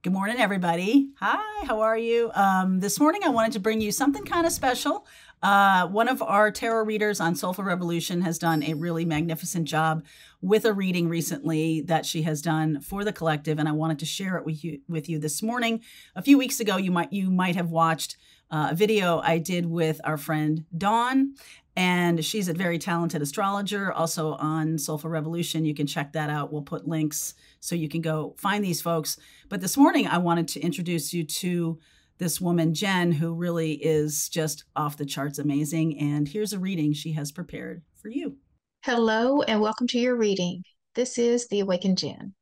Good morning, everybody. Hi, how are you? This morning, I wanted to bring you something kind of special. One of our tarot readers on Soulful Revolution has done a really magnificent job with a reading recently that she has done for the collective, and I wanted to share it with you this morning. A few weeks ago, you might have watched a video I did with our friend Dawn, and she's a very talented astrologer, also on Soulful Revolution. You can check that out. We'll put links so you can go find these folks. But this morning, I wanted to introduce you to this woman, Jenn, who really is just off the charts amazing. And here's a reading she has prepared for you. Hello, and welcome to your reading. This is the Awakened Jenn.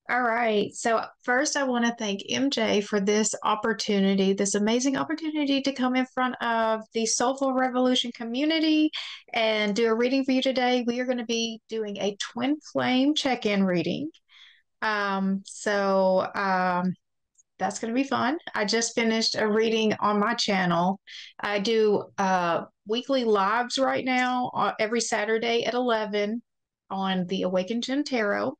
All right, so first I want to thank MJ for this opportunity, this amazing opportunity to come in front of the Soulful Revolution community and do a reading for you today. We are going to be doing a twin flame check-in reading. That's going to be fun. I just finished a reading on my channel. I do weekly lives right now every Saturday at 11 on the Awakened Jenn Tarot.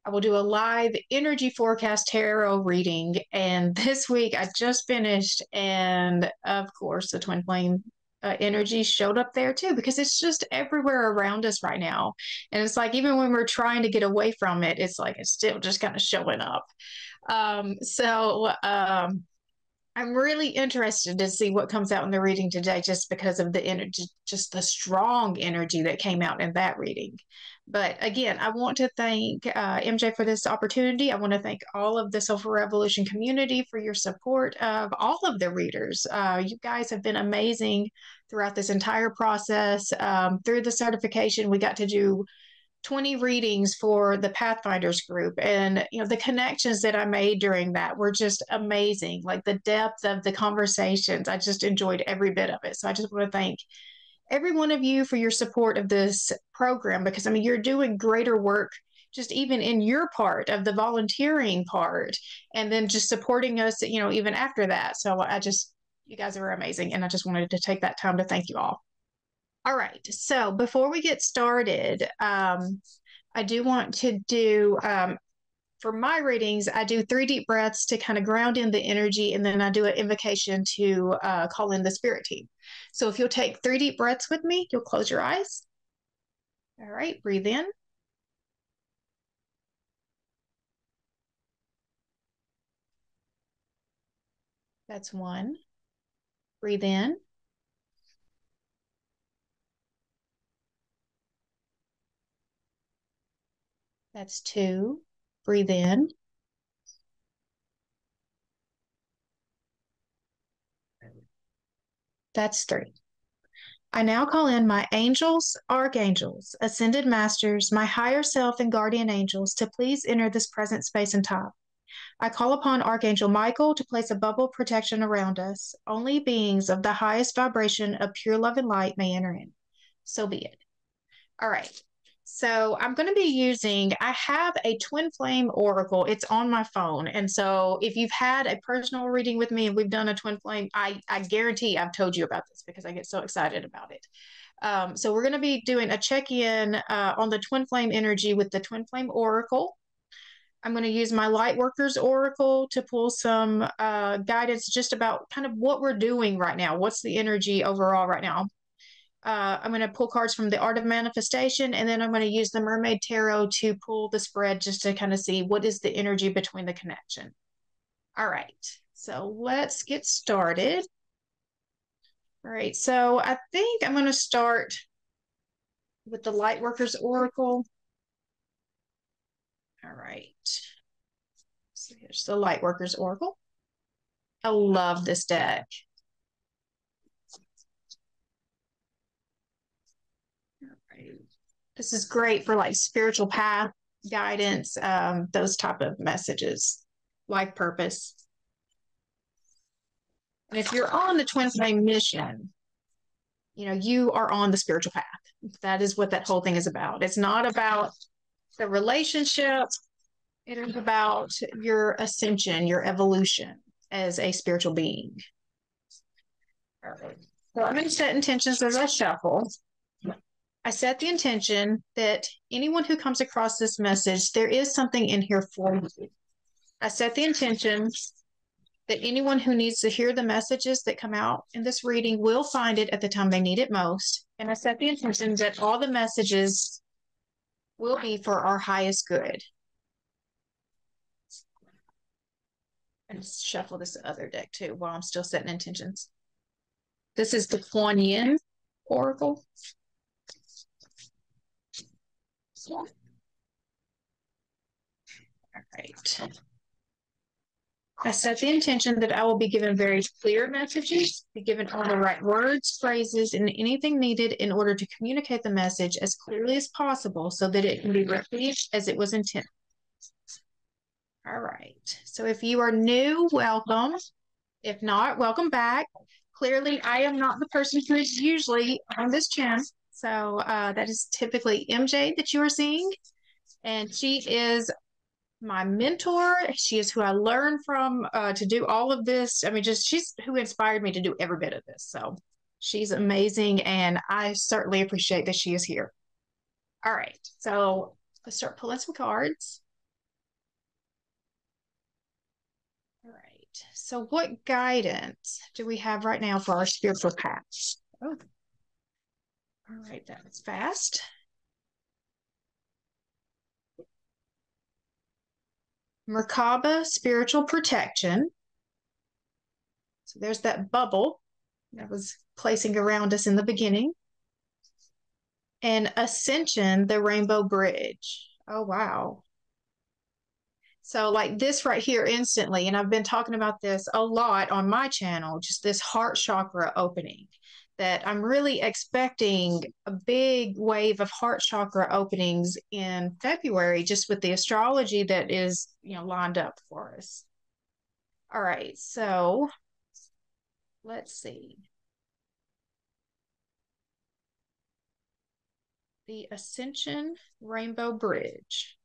I will do a live energy forecast tarot reading. And this week I just finished, and of course, the twin flame energy showed up there too, because it's just everywhere around us right now. And it's like, even when we're trying to get away from it, it's like it's still just kind of showing up. I'm really interested to see what comes out in the reading today, just because of the energy, just the strong energy that came out in that reading. But again, I want to thank MJ for this opportunity. I want to thank all of the Soulful Revolution community for your support of all of the readers. You guys have been amazing throughout this entire process. Through the certification, we got to do 20 readings for the Pathfinders group. And, the connections that I made during that were just amazing. Like the depth of the conversations, I just enjoyed every bit of it. So I just want to thank every one of you for your support of this program, because, you're doing greater work just even in your part of the volunteering part, and then just supporting us, even after that. So you guys are amazing. And I just wanted to take that time to thank you all. All right, so before we get started, I do want to do, for my readings, I do 3 deep breaths to kind of ground in the energy, and then I do an invocation to call in the spirit team. So if you'll take 3 deep breaths with me, you'll close your eyes. All right, breathe in. That's 1. Breathe in. That's 2. Breathe in. That's 3. I now call in my angels, archangels, ascended masters, my higher self, and guardian angels to please enter this present space and time. I call upon Archangel Michael to place a bubble of protection around us. Only beings of the highest vibration of pure love and light may enter in. So be it. All right. So I'm going to be I have a twin flame oracle. It's on my phone. And so if you've had a personal reading with me and we've done a twin flame, I guarantee I've told you about this because I get so excited about it. So we're going to be doing a check-in on the twin flame energy with the twin flame oracle. I'm going to use my Lightworkers Oracle to pull some guidance just about kind of what we're doing right now. What's the energy overall right now? I'm going to pull cards from the Art of Manifestation, and then I'm going to use the Mermaid Tarot to pull the spread just to kind of see what is the energy between the connection. All right, so let's get started. All right, so I think I'm going to start with the Lightworkers Oracle. All right, so here's the Lightworkers Oracle. I love this deck. This is great for like spiritual path guidance, those type of messages, life purpose. And if you're on the twin flame mission, you are on the spiritual path. That is what that whole thing is about. It's not about the relationship. It is about your ascension, your evolution as a spiritual being. All right. So I'm going to set intentions as I shuffle. I set the intention that anyone who comes across this message, there is something in here for you. I set the intention that anyone who needs to hear the messages that come out in this reading will find it at the time they need it most. And I set the intention that all the messages will be for our highest good. And shuffle this other deck too while I'm still setting intentions. This is the Kuan Yin Oracle. All right. I set the intention that I will be given very clear messages, be given all the right words, phrases, and anything needed in order to communicate the message as clearly as possible so that it can be received as it was intended. All right. So if you are new, welcome. If not, welcome back. Clearly, I am not the person who is usually on this channel. So that is typically MJ that you are seeing. And she is my mentor. She is who I learned from to do all of this. I mean, she's who inspired me to do every bit of this. So she's amazing, and I certainly appreciate that she is here. All right, so let's start pulling some cards. All right, so what guidance do we have right now for our spiritual path? Oh. All right, that was fast. Merkaba spiritual protection. So there's that bubble that was placing around us in the beginning. And Ascension, the rainbow bridge. Oh, wow. So like this right here instantly, and I've been talking about this a lot on my channel, just this heart chakra opening, that I'm really expecting a big wave of heart chakra openings in February, just with the astrology that is, lined up for us. All right, so let's see. The Ascension Rainbow Bridge.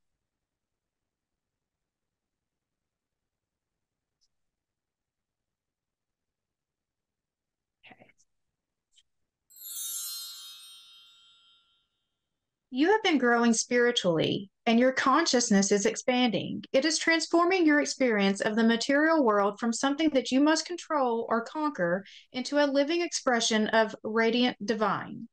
You have been growing spiritually, and your consciousness is expanding. It is transforming your experience of the material world from something that you must control or conquer into a living expression of radiant divine.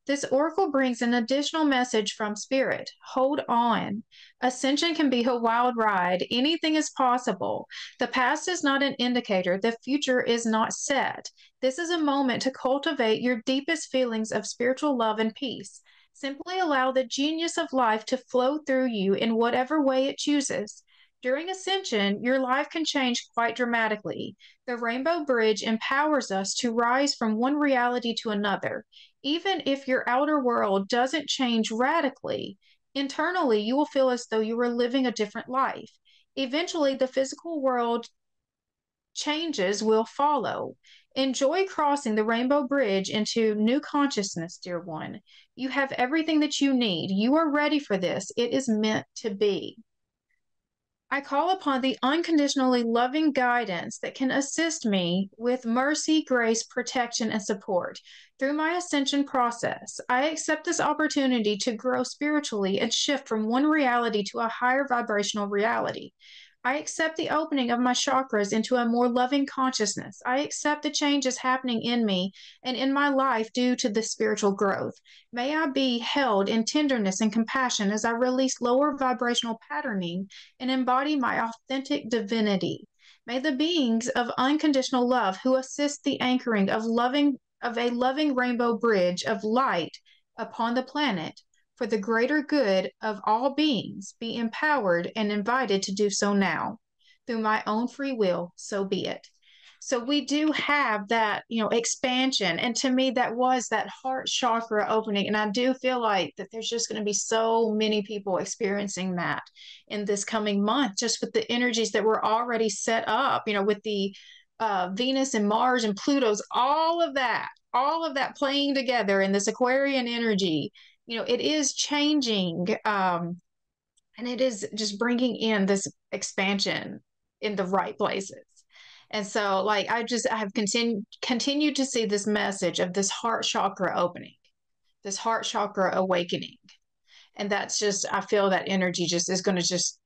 This oracle brings an additional message from Spirit. Hold on. Ascension can be a wild ride. Anything is possible. The past is not an indicator. The future is not set. This is a moment to cultivate your deepest feelings of spiritual love and peace. Simply allow the genius of life to flow through you in whatever way it chooses. During Ascension, your life can change quite dramatically. The Rainbow Bridge empowers us to rise from one reality to another. Even if your outer world doesn't change radically, internally you will feel as though you are living a different life. Eventually, the physical world changes will follow. Enjoy crossing the Rainbow Bridge into new consciousness, dear one. You have everything that you need. You are ready for this. It is meant to be. I call upon the unconditionally loving guidance that can assist me with mercy, grace, protection, and support. Through my ascension process, I accept this opportunity to grow spiritually and shift from one reality to a higher vibrational reality. I accept the opening of my chakras into a more loving consciousness. I accept the changes happening in me and in my life due to this spiritual growth. May I be held in tenderness and compassion as I release lower vibrational patterning and embody my authentic divinity. May the beings of unconditional love who assist the anchoring of a loving rainbow bridge of light upon the planet for the greater good of all beings be empowered and invited to do so now. Through my own free will, so be it. So we do have that, expansion. And to me, that was that heart chakra opening. And I do feel like that there's just going to be so many people experiencing that in this coming month, just with the energies that were already set up, with the Venus and Mars and Pluto's, all of that playing together in this Aquarian energy. It is changing, and it is just bringing in this expansion in the right places. And so, like, I have continued to see this message of this heart chakra opening, this heart chakra awakening. And that's just, I feel that energy just is going to just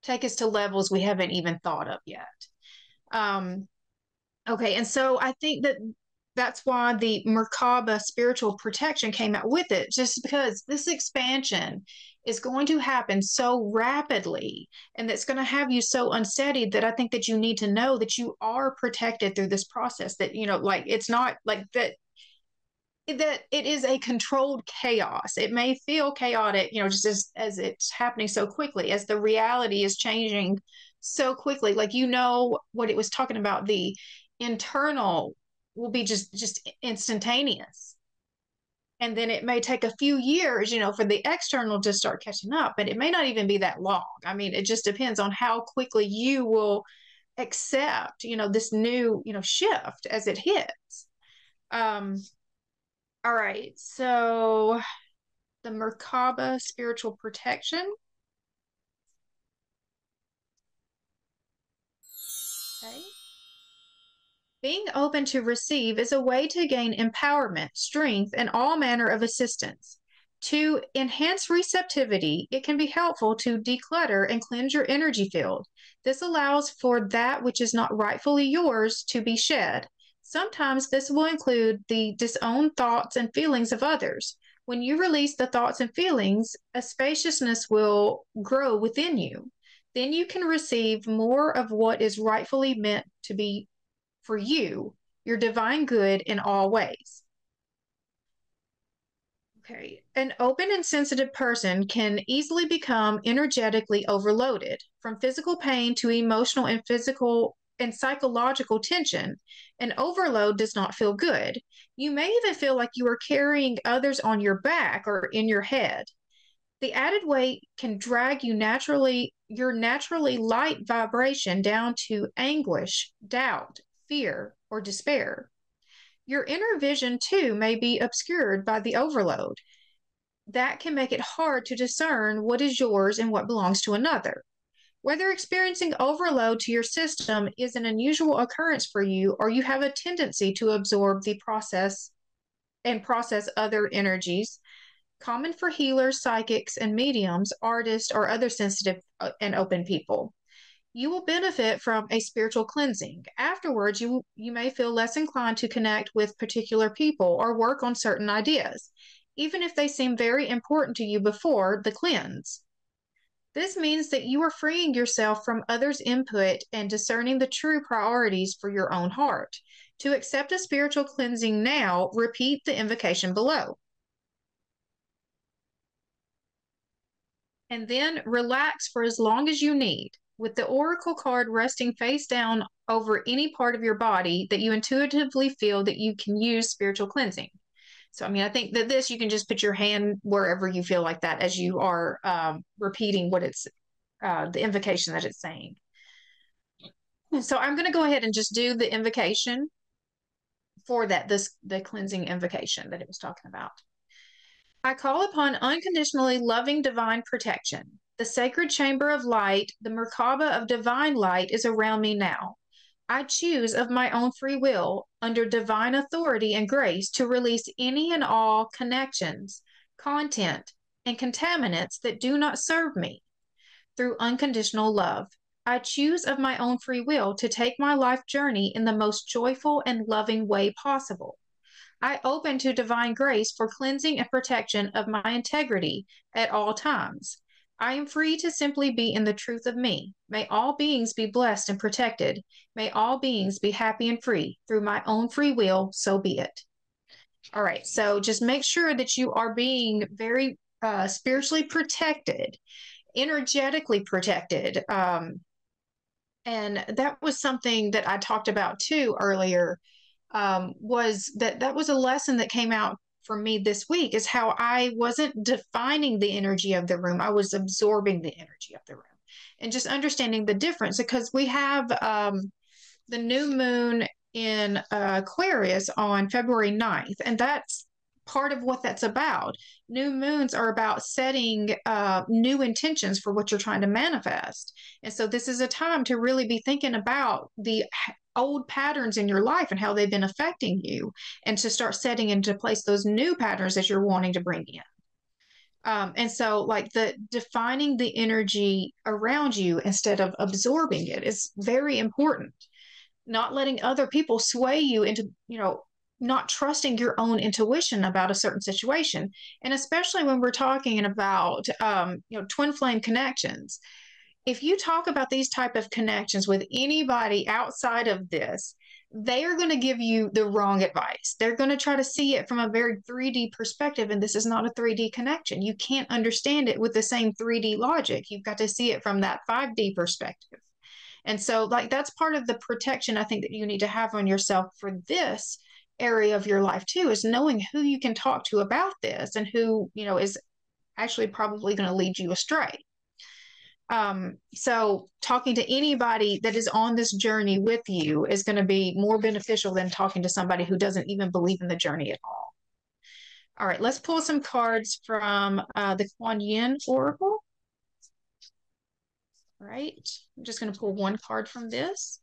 take us to levels we haven't even thought of yet. Um, okay, and so I think that that's why the Merkaba spiritual protection came out with it, just because this expansion is going to happen so rapidly and that's going to have you so unsteady that I think that you need to know that you are protected through this process, that, you know, like it's not like that it is a controlled chaos. It may feel chaotic, you know, just as it's happening so quickly, as the reality is changing so quickly. Like, you know, what it was talking about, the internal will be just instantaneous. And then it may take a few years, you know, for the external to start catching up, but it may not even be that long. I mean, it just depends on how quickly you will accept, you know, this new, you know, shift as it hits. All right, so the Merkaba spiritual protection. Okay. Being open to receive is a way to gain empowerment, strength, and all manner of assistance. To enhance receptivity, it can be helpful to declutter and cleanse your energy field. This allows for that which is not rightfully yours to be shed. Sometimes this will include the disowned thoughts and feelings of others. When you release the thoughts and feelings, a spaciousness will grow within you. Then you can receive more of what is rightfully meant to be for you, your divine good in all ways. Okay, an open and sensitive person can easily become energetically overloaded. From physical pain to emotional and physical and psychological tension, an overload does not feel good. You may even feel like you are carrying others on your back or in your head. The added weight can drag your naturally light vibration down to anguish, doubt, fear, or despair. Your inner vision, too, may be obscured by the overload. That can make it hard to discern what is yours and what belongs to another. Whether experiencing overload to your system is an unusual occurrence for you, or you have a tendency to absorb the process and process other energies, common for healers, psychics, and mediums, artists, or other sensitive and open people. You will benefit from a spiritual cleansing. Afterwards, you may feel less inclined to connect with particular people or work on certain ideas, even if they seem very important to you before the cleanse. This means that you are freeing yourself from others' input and discerning the true priorities for your own heart. To accept a spiritual cleansing now, repeat the invocation below. And then relax for as long as you need, with the oracle card resting face down over any part of your body that you intuitively feel that you can use spiritual cleansing. So, I mean, I think that this, you can just put your hand wherever you feel like that as you are repeating what it's, the invocation that it's saying. So I'm going to go ahead and just do the invocation for that, the cleansing invocation that it was talking about. I call upon unconditionally loving divine protection. The sacred chamber of light, the Merkaba of divine light, is around me now. I choose of my own free will, under divine authority and grace, to release any and all connections, content, and contaminants that do not serve me. Through unconditional love, I choose of my own free will to take my life journey in the most joyful and loving way possible. I open to divine grace for cleansing and protection of my integrity at all times. I am free to simply be in the truth of me. May all beings be blessed and protected. May all beings be happy and free. Through my own free will, so be it. All right, so just make sure that you are being very spiritually protected, energetically protected. And that was something that I talked about too earlier, was that was a lesson that came out for me this week, is how I wasn't defining the energy of the room. I was absorbing the energy of the room and just understanding the difference, because we have the new moon in Aquarius on February 9th, and that's part of what that's about. New moons are about setting new intentions for what you're trying to manifest. And so this is a time to really be thinking about the old patterns in your life and how they've been affecting you, and to start setting into place those new patterns that you're wanting to bring in. And so, like, the defining the energy around you instead of absorbing it is very important. Not letting other people sway you into, not trusting your own intuition about a certain situation. And especially when we're talking about, twin flame connections. If you talk about these type of connections with anybody outside of this, they are going to give you the wrong advice. They're going to try to see it from a very 3D perspective, and this is not a 3D connection. You can't understand it with the same 3D logic. You've got to see it from that 5D perspective. And so, like, that's part of the protection I think that you need to have on yourself for this area of your life too, is knowing who you can talk to about this and who, is actually probably going to lead you astray. So talking to anybody that is on this journey with you is going to be more beneficial than talking to somebody who doesn't even believe in the journey at all. All right, let's pull some cards from the Kuan Yin Oracle. All right, I'm just going to pull one card from this.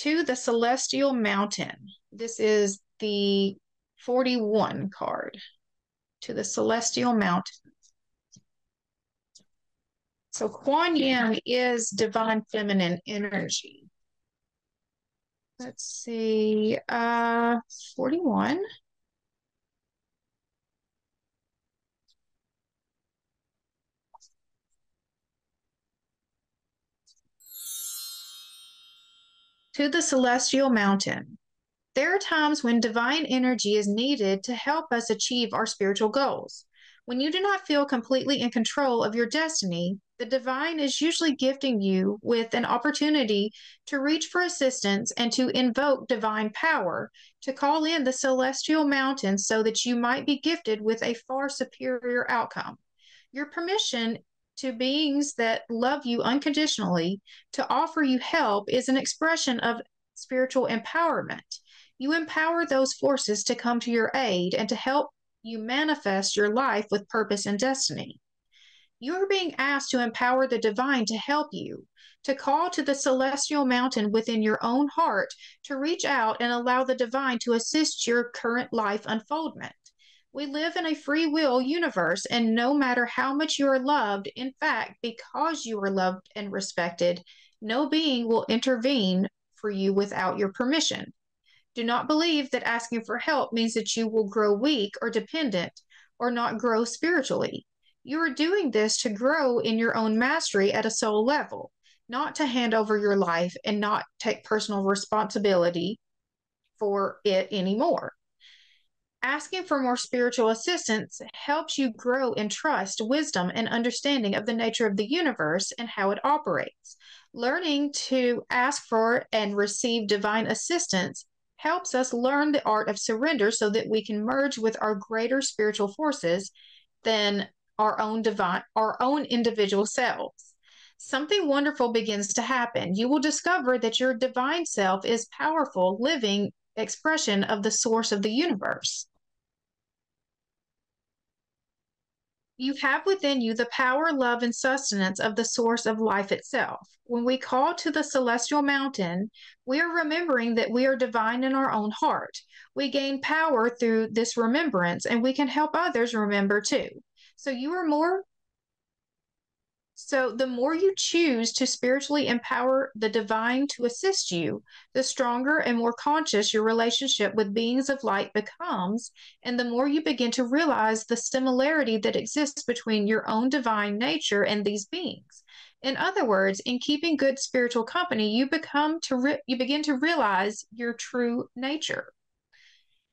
To the Celestial Mountain. This is the 41 card. To the Celestial Mountain. So Kuan Yin is divine feminine energy. Let's see, 41. To the Celestial Mountain. There are times when divine energy is needed to help us achieve our spiritual goals. When you do not feel completely in control of your destiny, the divine is usually gifting you with an opportunity to reach for assistance and to invoke divine power, to call in the celestial mountain so that you might be gifted with a far superior outcome. Your permission to beings that love you unconditionally to offer you help is an expression of spiritual empowerment. You empower those forces to come to your aid and to help you manifest your life with purpose and destiny. You are being asked to empower the divine to help you, to call to the celestial mountain within your own heart, to reach out and allow the divine to assist your current life unfoldment. We live in a free will universe, and no matter how much you are loved, in fact, because you are loved and respected, no being will intervene for you without your permission. Do not believe that asking for help means that you will grow weak or dependent or not grow spiritually. You are doing this to grow in your own mastery at a soul level, not to hand over your life and not take personal responsibility for it anymore. Asking for more spiritual assistance helps you grow in trust, wisdom, and understanding of the nature of the universe and how it operates. Learning to ask for and receive divine assistance helps us learn the art of surrender so that we can merge with our greater spiritual forces than our own individual selves. Something wonderful begins to happen. You will discover that your divine self is powerful, living expression of the source of the universe. You have within you the power, love, and sustenance of the source of life itself. When we call to the celestial mountain, we are remembering that we are divine in our own heart. We gain power through this remembrance, and we can help others remember too. So the more you choose to spiritually empower the divine to assist you, the stronger and more conscious your relationship with beings of light becomes, and the more you begin to realize the similarity that exists between your own divine nature and these beings. In other words, in keeping good spiritual company, you begin to realize your true nature.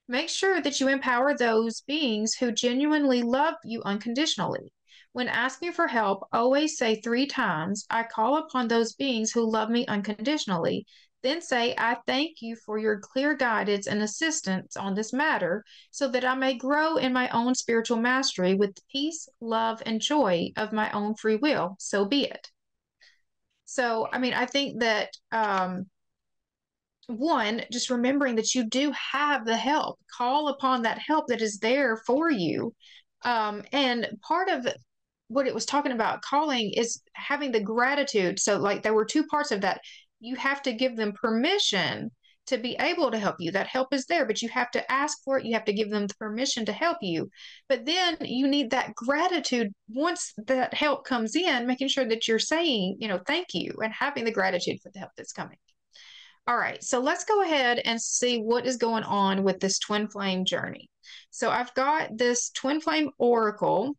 Make sure that you empower those beings who genuinely love you unconditionally. When asking for help, always say 3 times, I call upon those beings who love me unconditionally. Then say, I thank you for your clear guidance and assistance on this matter so that I may grow in my own spiritual mastery with peace, love, and joy of my own free will. So be it. So, I think that one, just remembering that you do have the help, call upon that help that is there for you. And part of what it was talking about calling is having the gratitude. So, like, there were 2 parts of that. You have to give them permission to be able to help you. That help is there, but you have to ask for it. You have to give them the permission to help you. But then you need that gratitude once that help comes in, making sure that you're saying, thank you and having the gratitude for the help that's coming. All right, so let's go ahead and see what is going on with this twin flame journey. So I've got this twin flame oracle,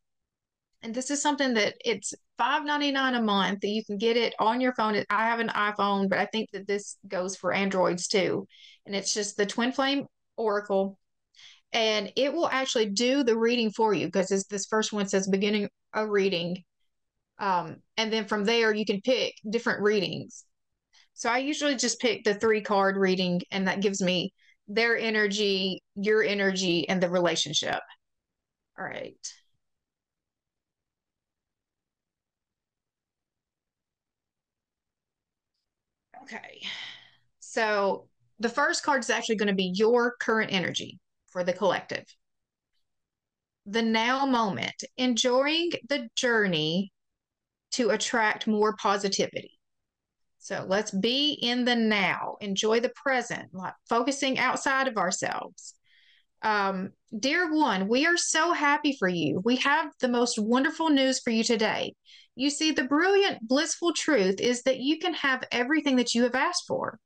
and this is something that it's $5.99 a month that you can get it on your phone. I have an iPhone, but I think that this goes for Androids too. And it's just the twin flame oracle, and it will actually do the reading for you because this first one says beginning a reading. And then from there, you can pick different readings. So I usually just pick the 3-card reading, and that gives me their energy, your energy, and the relationship. All right. Okay. So the first card is actually going to be your current energy for the collective. The now moment, enjoying the journey to attract more positivity. So let's be in the now, enjoy the present, like focusing outside of ourselves. Dear one, we are so happy for you. We have the most wonderful news for you today. You see, the brilliant, blissful truth is that you can have everything that you have asked for.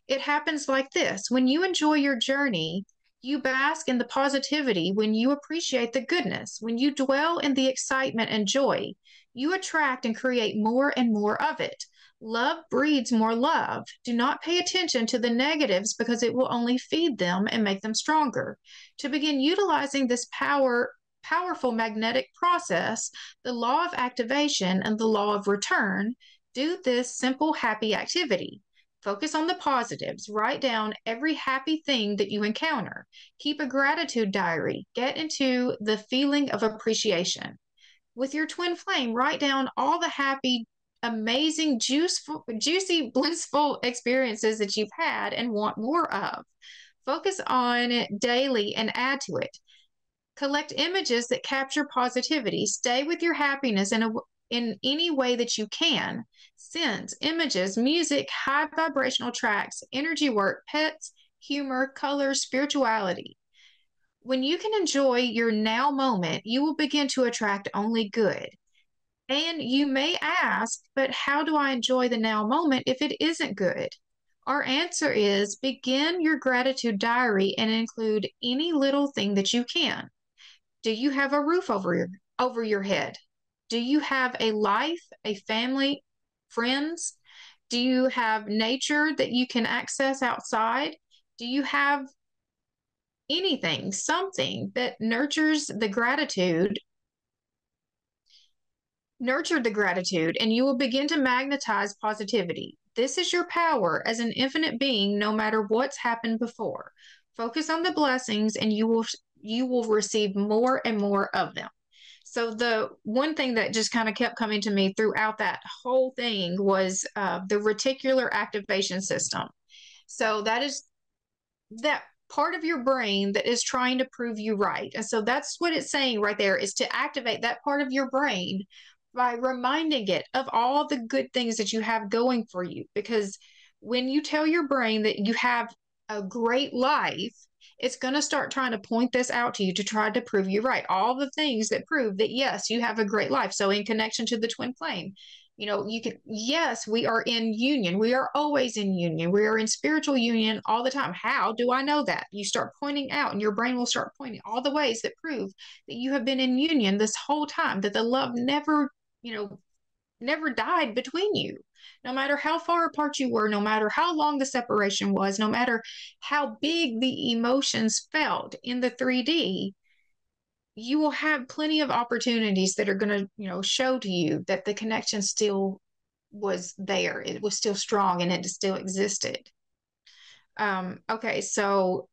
It happens like this. When you enjoy your journey, you bask in the positivity. When you appreciate the goodness, when you dwell in the excitement and joy, you attract and create more and more of it. Love breeds more love. Do not pay attention to the negatives because it will only feed them and make them stronger. To begin utilizing this powerful magnetic process, the law of activation and the law of return, do this simple, happy activity. Focus on the positives. Write down every happy thing that you encounter. Keep a gratitude diary. Get into the feeling of appreciation. With your twin flame, write down all the happy, amazing, juicy, blissful experiences that you've had and want more of. Focus on it daily and add to it. Collect images that capture positivity. Stay with your happiness in any way that you can. Scents, images, music, high vibrational tracks, energy work, pets, humor, colors, spirituality. When you can enjoy your now moment, you will begin to attract only good. And you may ask, but how do I enjoy the now moment if it isn't good? Our answer is begin your gratitude diary and include any little thing that you can. Do you have a roof over your head? Do you have a life, a family, friends? Do you have nature that you can access outside? Do you have anything, something that nurtures the gratitude? Nurture the gratitude, and you will begin to magnetize positivity. This is your power as an infinite being, no matter what's happened before. Focus on the blessings, and you will receive more and more of them. So the one thing that just kind of kept coming to me throughout that whole thing was the reticular activation system. So that is that part of your brain that is trying to prove you right. And so that's what it's saying right there, is to activate that part of your brain by reminding it of all the good things that you have going for you. Because when you tell your brain that you have a great life, it's going to start trying to point this out to you to try to prove you right. All the things that prove that, yes, you have a great life. So in connection to the twin flame, yes, we are in union. We are always in union. We are in spiritual union all the time. How do I know that? You start pointing out, and your brain will start pointing all the ways that prove that you have been in union this whole time, that the love never died between you. No matter how far apart you were, no matter how long the separation was, no matter how big the emotions felt in the 3D, you will have plenty of opportunities that are going to, show to you that the connection still was there. It was still strong and it still existed. Okay, so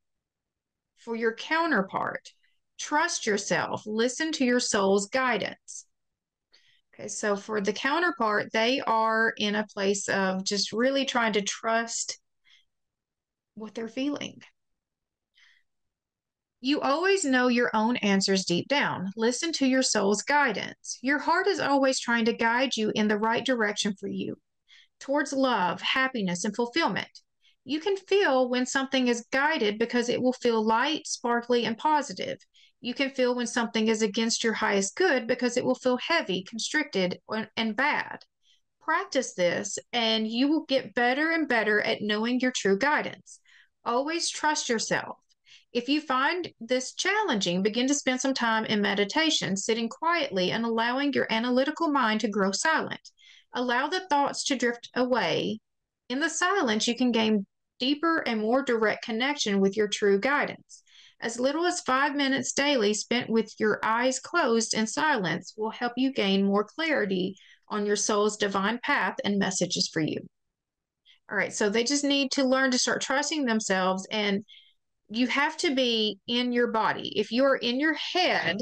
for your counterpart, trust yourself, listen to your soul's guidance. Okay, so for the counterpart, they are in a place of just really trying to trust what they're feeling. You always know your own answers deep down. Listen to your soul's guidance. Your heart is always trying to guide you in the right direction for you, towards love, happiness, and fulfillment. You can feel when something is guided because it will feel light, sparkly, and positive. You can feel when something is against your highest good because it will feel heavy, constricted, and bad. Practice this, and you will get better and better at knowing your true guidance. Always trust yourself. If you find this challenging, begin to spend some time in meditation, sitting quietly and allowing your analytical mind to grow silent. Allow the thoughts to drift away. In the silence, you can gain deeper and more direct connection with your true guidance. As little as 5 minutes daily spent with your eyes closed in silence will help you gain more clarity on your soul's divine path and messages for you. All right, so they just need to learn to start trusting themselves, and you have to be in your body. If you're in your head,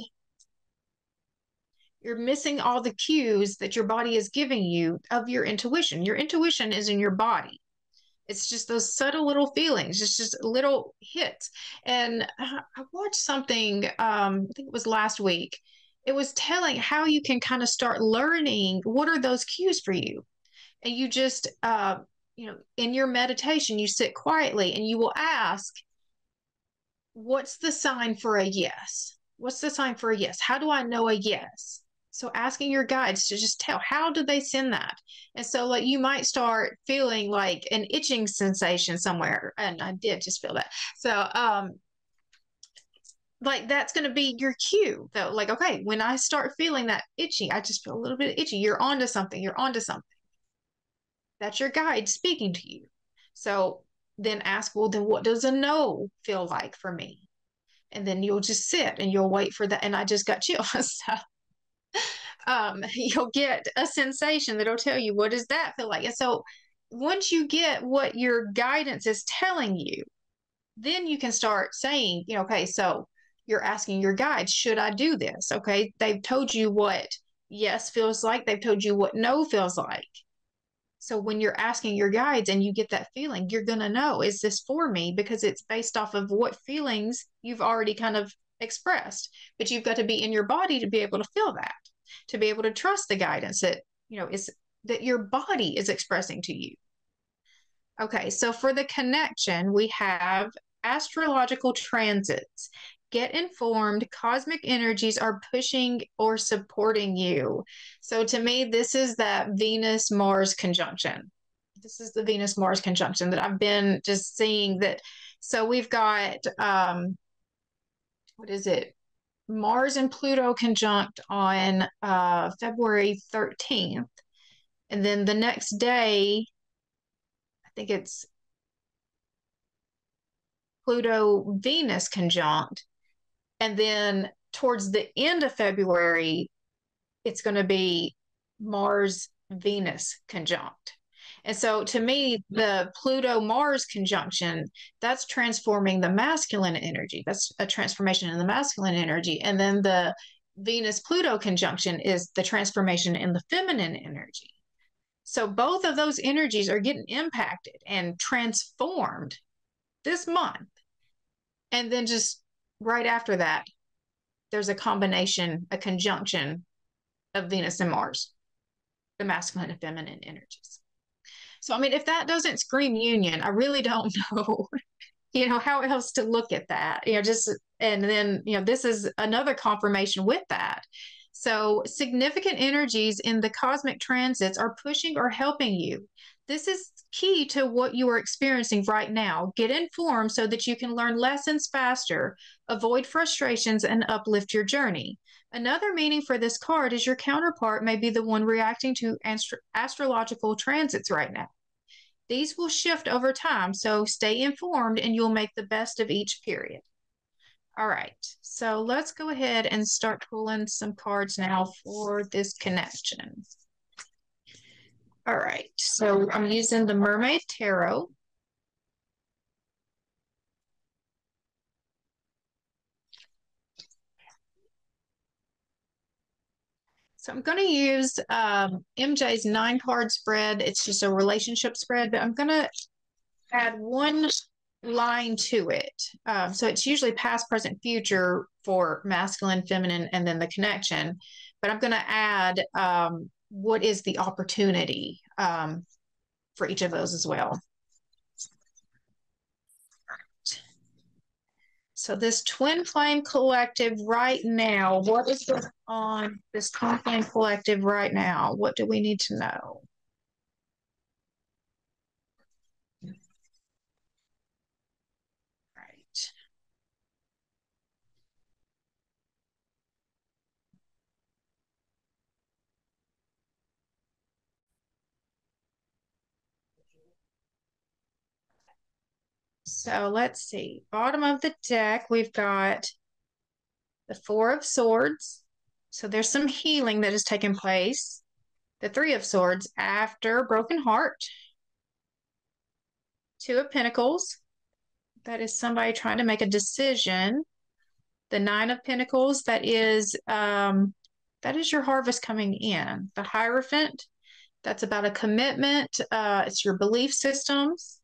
you're missing all the cues that your body is giving you of your intuition. Your intuition is in your body. It's just those subtle little feelings. It's just little hits. And I watched something, I think it was last week. It was telling how you can kind of start learning what are those cues for you. And you just, in your meditation, you sit quietly and you will ask, what's the sign for a yes? What's the sign for a yes? How do I know a yes? So asking your guides to just tell, how do they send that? And so like you might start feeling like an itching sensation somewhere. And I did just feel that. So like that's going to be your cue though. Like, okay, when I start feeling that itchy, I just feel a little bit itchy. You're onto something. You're onto something. That's your guide speaking to you. So then ask, well, then what does a no feel like for me? And then you'll just sit and you'll wait for that. And I just got chills. So you'll get a sensation that'll tell you, what does that feel like? And so once you get what your guidance is telling you, then you can start saying, okay, so you're asking your guides, should I do this? Okay, they've told you what yes feels like. They've told you what no feels like. So when you're asking your guides and you get that feeling, you're going to know, is this for me? Because it's based off of what feelings you've already kind of expressed. But you've got to be in your body to be able to feel that, to be able to trust the guidance that, is that your body is expressing to you. Okay, so for the connection, we have astrological transits. Get informed. Cosmic energies are pushing or supporting you. So to me, this is that Venus-Mars conjunction. This is the Venus-Mars conjunction that I've been just seeing that. So we've got, what is it? Mars and Pluto conjunct on February 13th. And then the next day, I think it's Pluto-Venus conjunct. And then towards the end of February, it's going to be Mars-Venus conjunct. And so to me, the Pluto-Mars conjunction, that's transforming the masculine energy. That's a transformation in the masculine energy. And then the Venus-Pluto conjunction is the transformation in the feminine energy. So both of those energies are getting impacted and transformed this month. And then just right after that, there's a combination, a conjunction of Venus and Mars, the masculine and feminine energies. So, I mean, if that doesn't scream union, I really don't know, how else to look at that, and then, this is another confirmation with that. So significant energies in the cosmic transits are pushing or helping you. This is key to what you are experiencing right now. Get informed so that you can learn lessons faster, avoid frustrations, and uplift your journey. Another meaning for this card is your counterpart may be the one reacting to astrological transits right now. These will shift over time, so stay informed and you'll make the best of each period. All right, so let's go ahead and start pulling some cards now for this connection. All right, so I'm using the Mermaid Tarot. So I'm going to use MJ's 9-card spread. It's just a relationship spread, but I'm going to add one line to it. So it's usually past, present, future for masculine, feminine, and then the connection. But I'm going to add what is the opportunity for each of those as well. So this twin flame collective right now, what is going on this twin flame collective right now? What do we need to know? Right. So let's see. Bottom of the deck, we've got the Four of Swords. So there's some healing that has taken place. The Three of Swords after broken heart. Two of Pentacles. That is somebody trying to make a decision. The Nine of Pentacles, that is your harvest coming in. The Hierophant, that's about a commitment. It's your belief systems.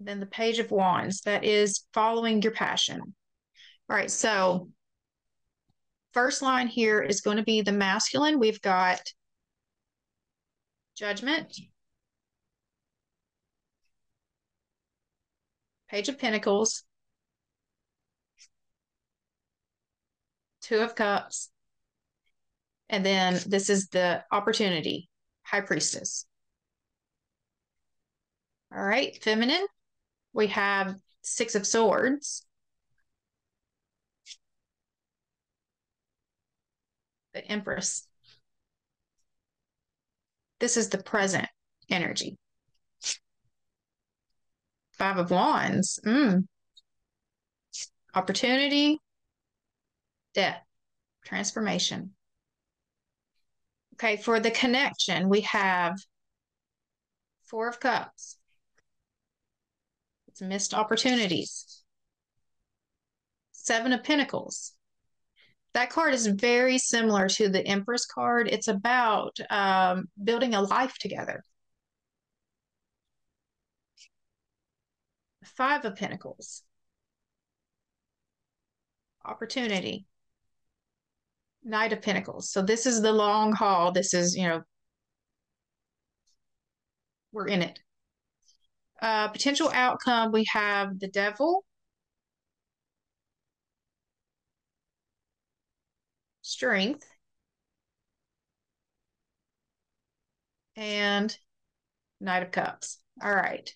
Then the Page of Wands, that is following your passion. All right, so first line here is going to be the masculine. We've got Judgment, Page of Pentacles, Two of Cups, and then this is the opportunity, High Priestess. All right, feminine, we have Six of Swords, the Empress. This is the present energy. Five of Wands, opportunity, death, transformation. Okay, for the connection, we have Four of Cups. It's missed opportunities. Seven of Pentacles. That card is very similar to the Empress card. It's about building a life together. Five of Pentacles. Opportunity. Knight of Pentacles. So this is the long haul. This is, we're in it. Potential outcome, we have the Devil, Strength, and Knight of Cups. All right.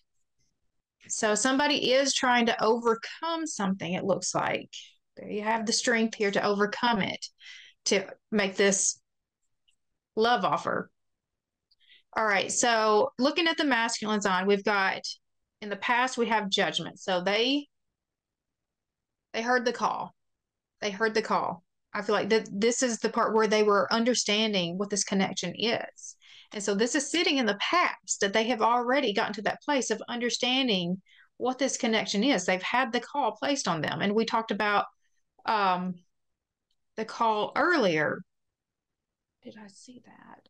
So somebody is trying to overcome something, it looks like. There you have the strength here to overcome it, to make this love offer. All right, so looking at the masculine sign, we've got, in the past, we have Judgment. So they heard the call. They heard the call. I feel like that this is the part where they were understanding what this connection is. And so this is sitting in the past, that they have already gotten to that place of understanding what this connection is. They've had the call placed on them. And we talked about the call earlier. Did I see that?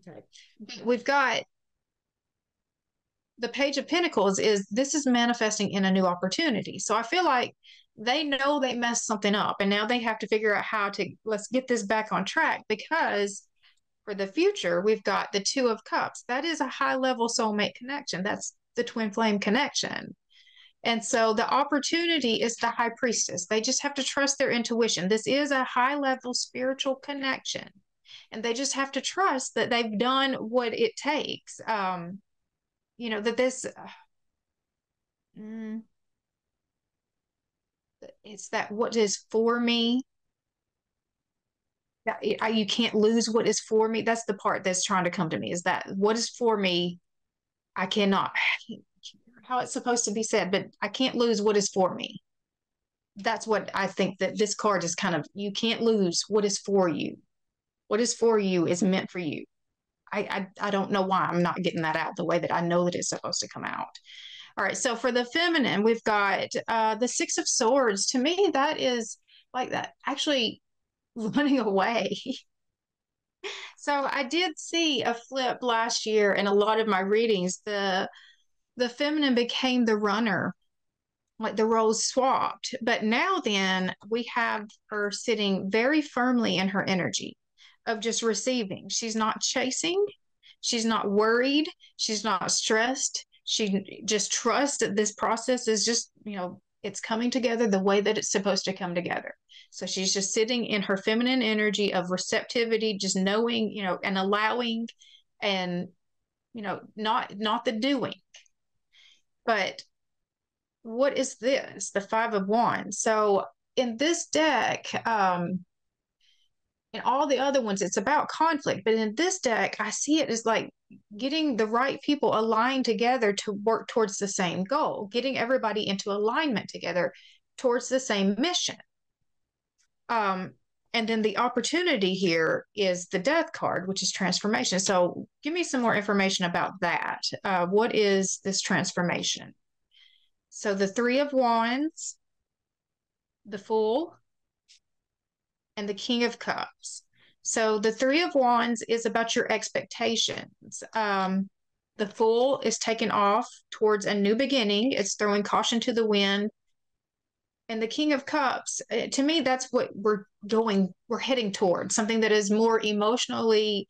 Okay. We've got the Page of Pentacles this is manifesting in a new opportunity. So I feel like they know they messed something up and now they have to figure out how to, let's get this back on track, because for the future, we've got the Two of Cups. That is a high level soulmate connection. That's the twin flame connection. And so the opportunity is the High Priestess. They just have to trust their intuition. This is a high level spiritual connection. And they just have to trust that they've done what it takes. That this, it's that what is for me. You can't lose what is for me. That's the part that's trying to come to me, is that what is for me, I cannot, how it's supposed to be said, but I can't lose what is for me. That's what I think that this card is kind of, you can't lose what is for you. What is for you is meant for you. I don't know why I'm not getting that out the way that I know that it's supposed to come out. All right, so for the feminine, we've got the Six of Swords. To me, that is like that, actually running away. So I did see a flip last year in a lot of my readings. The feminine became the runner, like the roles swapped. But now then, we have her sitting very firmly in her energy of just receiving. She's not chasing. She's not worried. She's not stressed. She just trusts that this process is just, it's coming together the way that it's supposed to come together. So she's just sitting in her feminine energy of receptivity, just knowing, and allowing, and, not the doing. But what is this? The Five of Wands. So in this deck, in all the other ones, it's about conflict. But in this deck, I see it as like getting the right people aligned together to work towards the same goal, getting everybody into alignment together towards the same mission. And then the opportunity here is the Death card, which is transformation. So give me some more information about that. What is this transformation? So the Three of Wands, the Fool, and the King of Cups. So the Three of Wands is about your expectations. The Fool is taking off towards a new beginning. It's throwing caution to the wind. And the King of Cups, to me, that's what we're heading towards, something that is more emotionally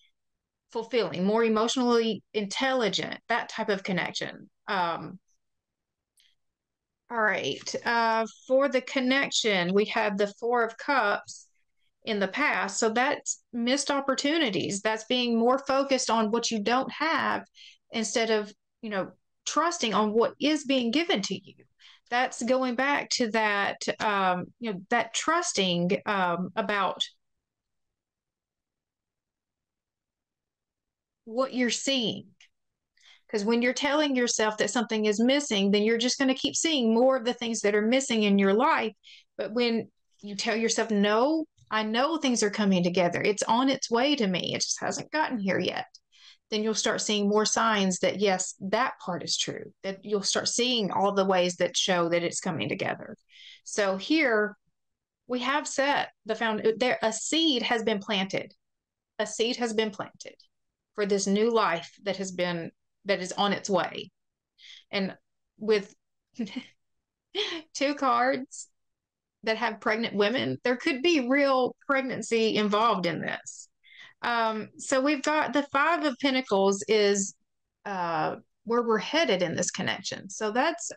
fulfilling, more emotionally intelligent, that type of connection. All right. For the connection, we have the Four of Cups in the past. So that's missed opportunities. That's being more focused on what you don't have instead of, trusting on what is being given to you. That's going back to that, that trusting about what you're seeing. Because when you're telling yourself that something is missing, then you're just going to keep seeing more of the things that are missing in your life. But when you tell yourself, no, I know things are coming together, it's on its way to me, it just hasn't gotten here yet, then you'll start seeing more signs that, yes, that part is true, that you'll start seeing all the ways that show that it's coming together. So here we have set the foundation. There, a seed has been planted. A seed has been planted for this new life that is on its way. And with two cards that have pregnant women, there could be real pregnancy involved in this. So we've got the Five of Pentacles is where we're headed in this connection. So that's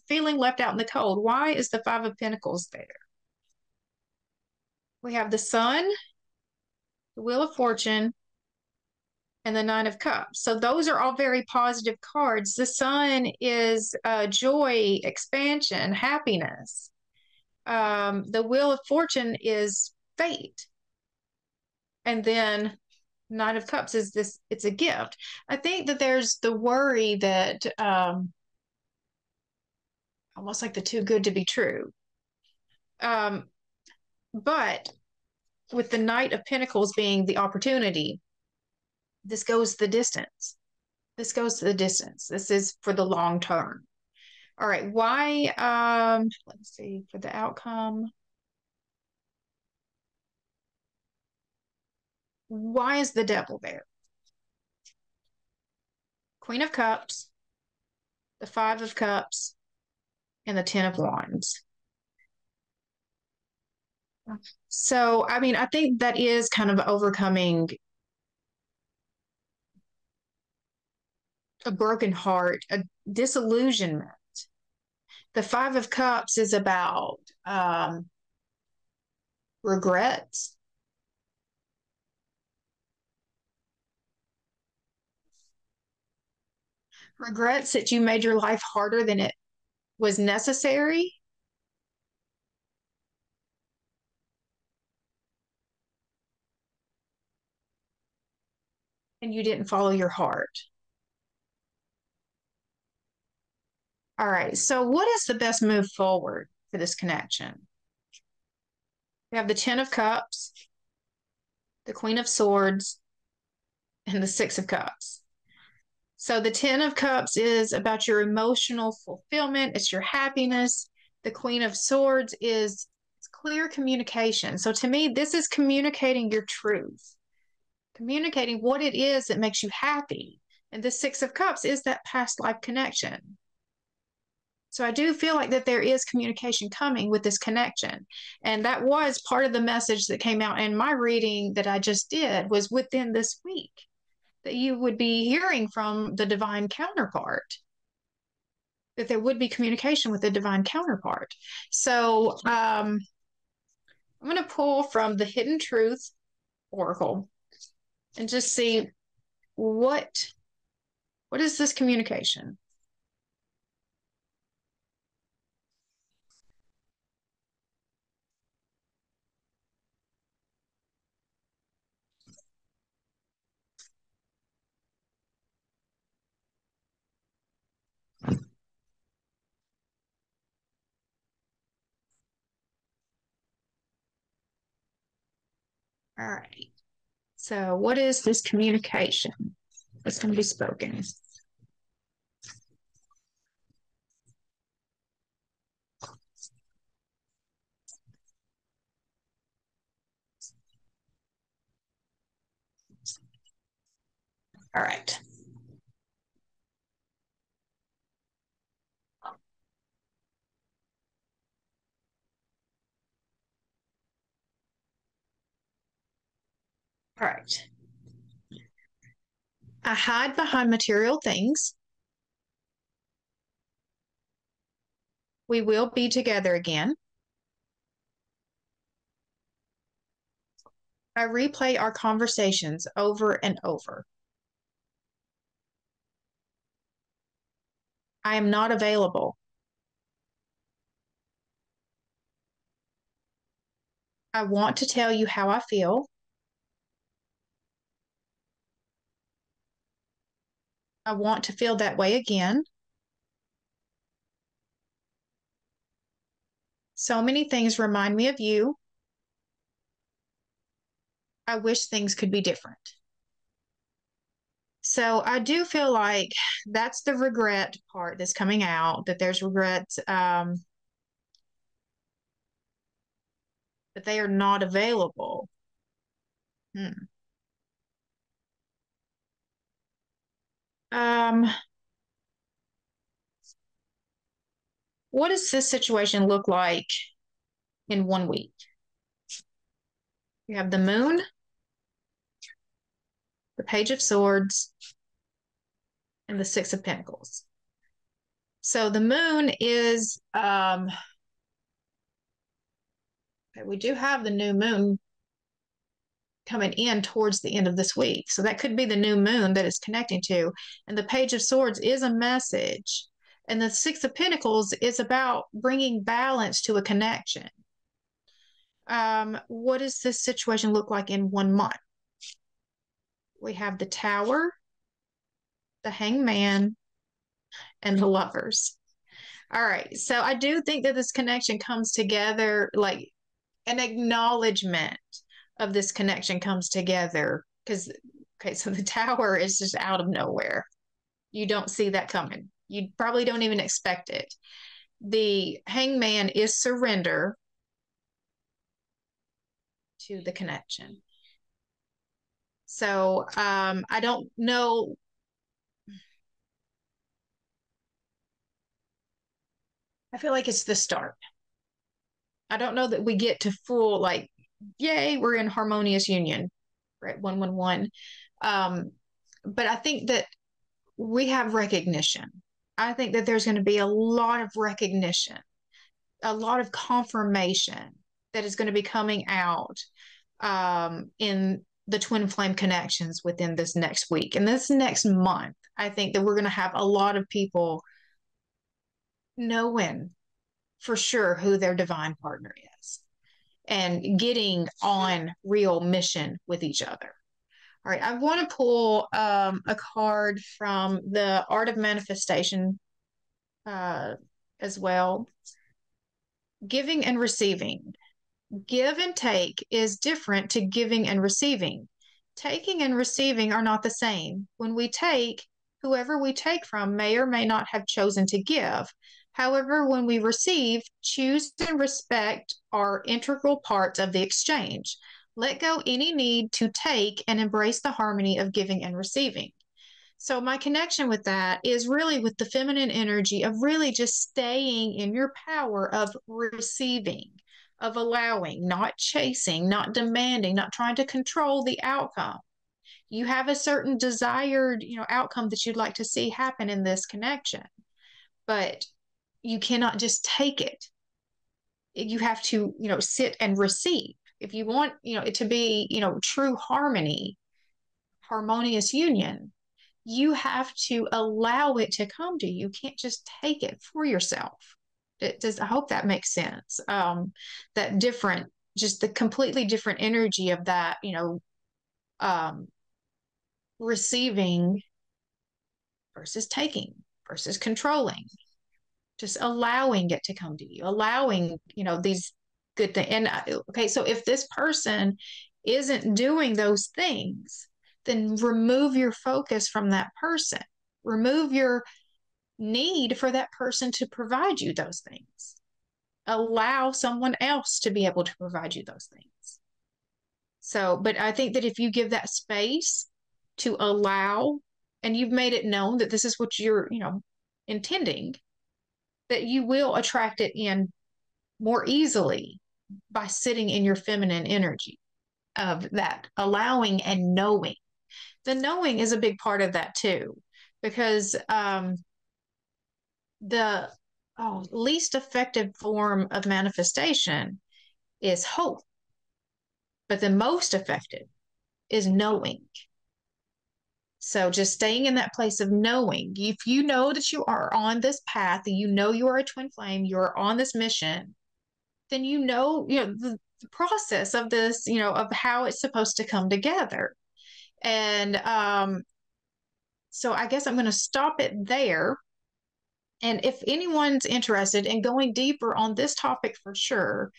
feeling left out in the cold. Why is the Five of Pentacles there? We have the Sun, the Wheel of Fortune, and the Nine of Cups. So those are all very positive cards. The Sun is joy, expansion, happiness. The Wheel of Fortune is fate. And then Nine of Cups is this, it's a gift. I think that there's the worry that almost like the too good to be true. But with the Knight of Pentacles being the opportunity, this goes the distance. This goes to the distance. This is for the long term. All right. Why? Let's see, for the outcome. Why is the Devil there? Queen of Cups, the Five of Cups, and the Ten of Wands. So, I mean, I think that is kind of overcoming a broken heart, a disillusionment. The Five of Cups is about regrets. Regrets that you made your life harder than it was necessary. And you didn't follow your heart. All right, so what is the best move forward for this connection? We have the Ten of Cups, the Queen of Swords, and the Six of Cups. So the Ten of Cups is about your emotional fulfillment. It's your happiness. The Queen of Swords is clear communication. So to me, this is communicating your truth, communicating what it is that makes you happy. And the Six of Cups is that past life connection. So I do feel like that there is communication coming with this connection. And that was part of the message that came out in my reading that I just did, was within this week that you would be hearing from the divine counterpart. that there would be communication with the divine counterpart. So I'm going to pull from the Hidden Truth Oracle and just see what is this communication? All right. So what is this communication that's going to be spoken? All right. All right. I hide behind material things. We will be together again. I replay our conversations over and over. I am not available. I want to tell you how I feel. I want to feel that way again. So many things remind me of you. I wish things could be different. So I do feel like that's the regret part that's coming out, that there's regrets, that they are not available. What does this situation look like in 1 week? You have the moon, the Page of Swords, and the Six of Pentacles. So the moon is, we do have the new moon coming in towards the end of this week. So that could be the new moon that it's connecting to. And the Page of Swords is a message. And the Six of Pentacles is about bringing balance to a connection. What does this situation look like in 1 month? We have the Tower, the Hangman, and the Lovers. All right. So I do think that this connection comes together, like an acknowledgement of this connection comes together. Because, okay, so the Tower is just out of nowhere. You don't see that coming. You probably don't even expect it. The Hangman is surrender to the connection. So I don't know. I feel like it's the start. I don't know that we get to full, like, yay, we're in harmonious union, right? 111. But I think that we have recognition. I think that there's going to be a lot of recognition, a lot of confirmation that is going to be coming out in the twin flame connections within this next week and this next month. I think that we're going to have a lot of people knowing for sure who their divine partner is and getting on real mission with each other. All right, I want to pull a card from the Art of Manifestation as well. Giving and receiving. Give and take is different to giving and receiving. Taking and receiving are not the same. When we take, whoever we take from may or may not have chosen to give. However, when we receive, choose and respect are integral parts of the exchange. Let go any need to take and embrace the harmony of giving and receiving. So my connection with that is really with the feminine energy of really just staying in your power of receiving, of allowing, not chasing, not demanding, not trying to control the outcome. You have a certain desired, outcome that you'd like to see happen in this connection. but you cannot just take it. You have to, sit and receive. If you want, it to be, true harmony, harmonious union, you have to allow it to come to you. You can't just take it for yourself. I hope that makes sense. That different, just the completely different energy of that, um, receiving versus taking versus controlling, just allowing it to come to you, allowing, these good things. And okay, so if this person isn't doing those things, then remove your focus from that person. Remove your need for that person to provide you those things. Allow someone else to be able to provide you those things. So, but I think that if you give that space to allow, and you've made it known that this is what you're, intending, that you will attract it in more easily by sitting in your feminine energy of that allowing and knowing. The knowing is a big part of that too, because the least effective form of manifestation is hope, but the most effective is knowing. So just staying in that place of knowing. If you know that you are on this path, you know you are a twin flame, you're on this mission, then the process of this, of how it's supposed to come together. And so I guess I'm going to stop it there. And if anyone's interested in going deeper on this topic for sure,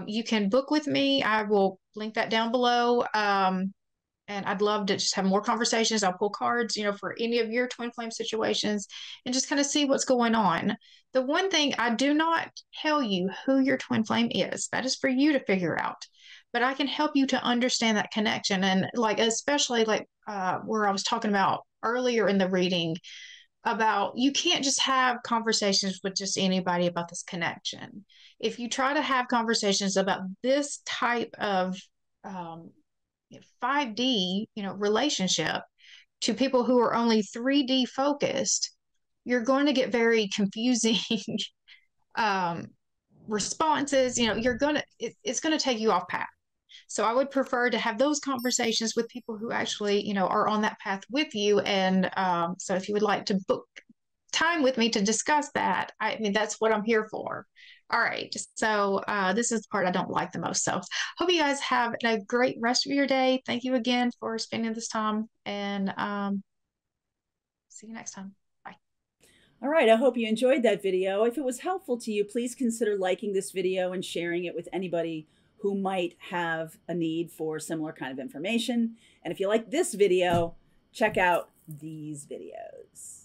you can book with me. I will link that down below. And I'd love to just have more conversations. I'll pull cards, for any of your twin flame situations and just kind of see what's going on. The one thing I do not tell you who your twin flame is. That is for you to figure out. But I can help you to understand that connection. And especially where I was talking about earlier in the reading, about you can't just have conversations with just anybody about this connection. If you try to have conversations about this type of 5D, relationship to people who are only 3D focused, you're going to get very confusing responses. It's going to take you off path. So I would prefer to have those conversations with people who actually, are on that path with you. And so if you would like to book time with me to discuss that, that's what I'm here for. All right. So this is the part I don't like the most. So hope you guys have a great rest of your day. Thank you again for spending this time, and see you next time. Bye. All right, I hope you enjoyed that video. If it was helpful to you, please consider liking this video and sharing it with anybody who might have a need for similar kind of information. And if you like this video, check out these videos.